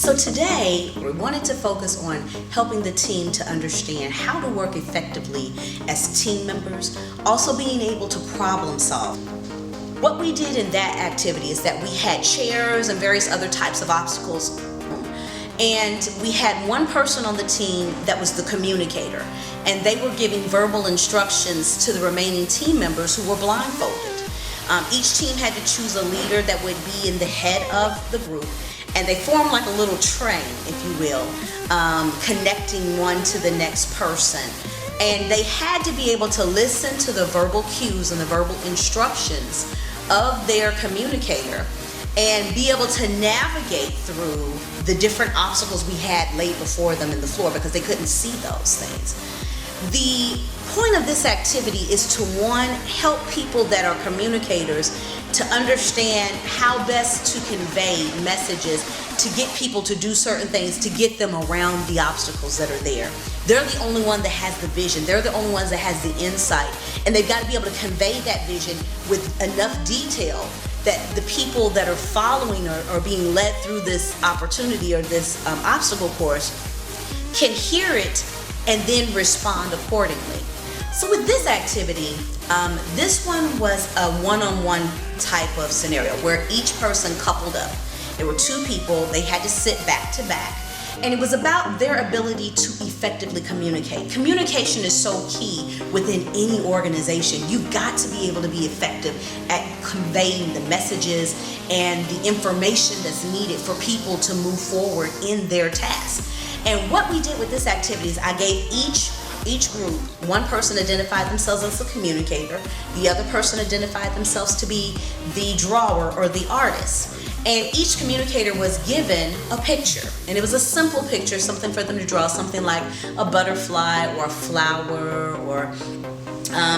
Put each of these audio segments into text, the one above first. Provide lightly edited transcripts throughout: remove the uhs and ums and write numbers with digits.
So today, we wanted to focus on helping the team to understand how to work effectively as team members, also being able to problem solve. What we did in that activity is that we had chairs and various other types of obstacles, and we had one person on the team that was the communicator, and they were giving verbal instructions to the remaining team members who were blindfolded. Each team had to choose a leader that would be in the head of the group, and they formed like a little train, if you will, connecting one to the next person. And they had to be able to listen to the verbal cues and the verbal instructions of their communicator and be able to navigate through the different obstacles we had laid before them in the floor because they couldn't see those things. The point of this activity is to, one, help people that are communicators to understand how best to convey messages, to get people to do certain things, to get them around the obstacles that are there. They're the only one that has the vision. They're the only ones that has the insight. And they've got to be able to convey that vision with enough detail that the people that are following or being led through this opportunity or this obstacle course can hear it and then respond accordingly. So with this activity, this one was a one-on-one type of scenario where each person coupled up. There were two people, they had to sit back to back, and it was about their ability to effectively communicate. Communication is so key within any organization. You've got to be able to be effective at conveying the messages and the information that's needed for people to move forward in their task. And what we did with this activity is I gave each group, one person identified themselves as the communicator, the other person identified themselves to be the drawer or the artist. And each communicator was given a picture. And it was a simple picture, something for them to draw, something like a butterfly or a flower or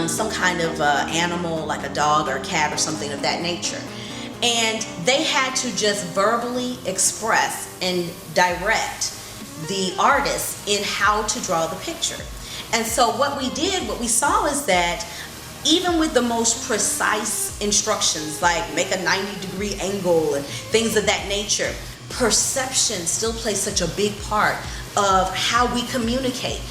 some kind of animal like a dog or a cat or something of that nature. And they had to just verbally express and direct the artist in how to draw the picture. And so what we saw is that even with the most precise instructions, like make a 90-degree angle and things of that nature, perception still plays such a big part of how we communicate.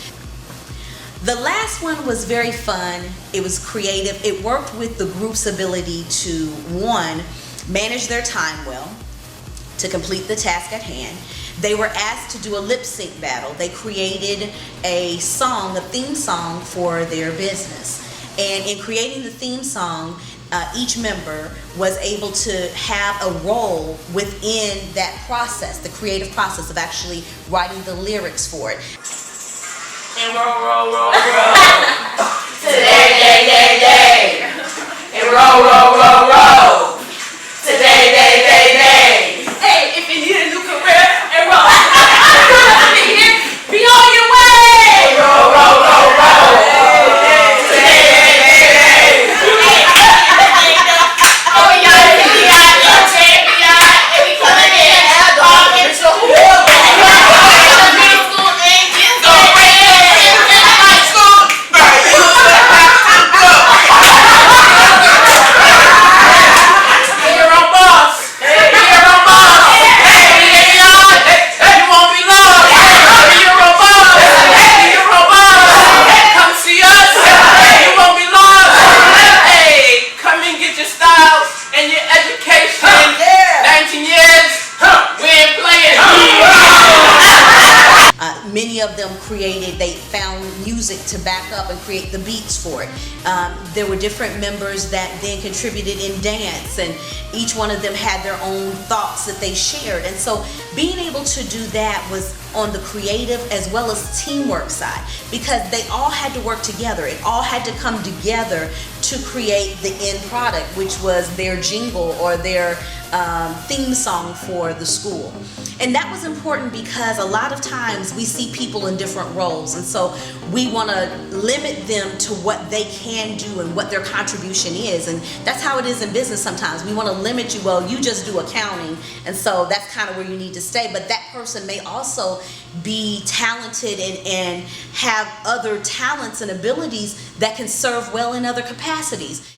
The last one was very fun. It was creative. It worked with the group's ability to, one, manage their time well, to complete the task at hand. They were asked to do a lip sync battle. They created a song, a theme song for their business. And in creating the theme song, each member was able to have a role within that process, the creative process of actually writing the lyrics for it. And roll, roll, roll, roll. Today, day, day, day. And roll, roll, roll, roll. Today, day, day, day. Hey, if you need a new career, and roll. Be on your way. And roll, roll, roll, roll. Today, day, day, day. Oh, y'all, champion, and we coming in. It's a whole Many of them they found music to back up and create the beats for it. There were different members that then contributed in dance, and each one of them had their own thoughts that they shared. And so being able to do that was on the creative as well as teamwork side, because they all had to work together. It all had to come together to create the end product, which was their jingle or their theme song for the school. And that was important because a lot of times we see people in different roles, and so we want to limit them to what they can do and what their contribution is. And that's how it is in business sometimes. We want to limit you, well, you just do accounting, and so that's kind of where you need to stay. But that person may also be talented and have other talents and abilities that can serve well in other capacities.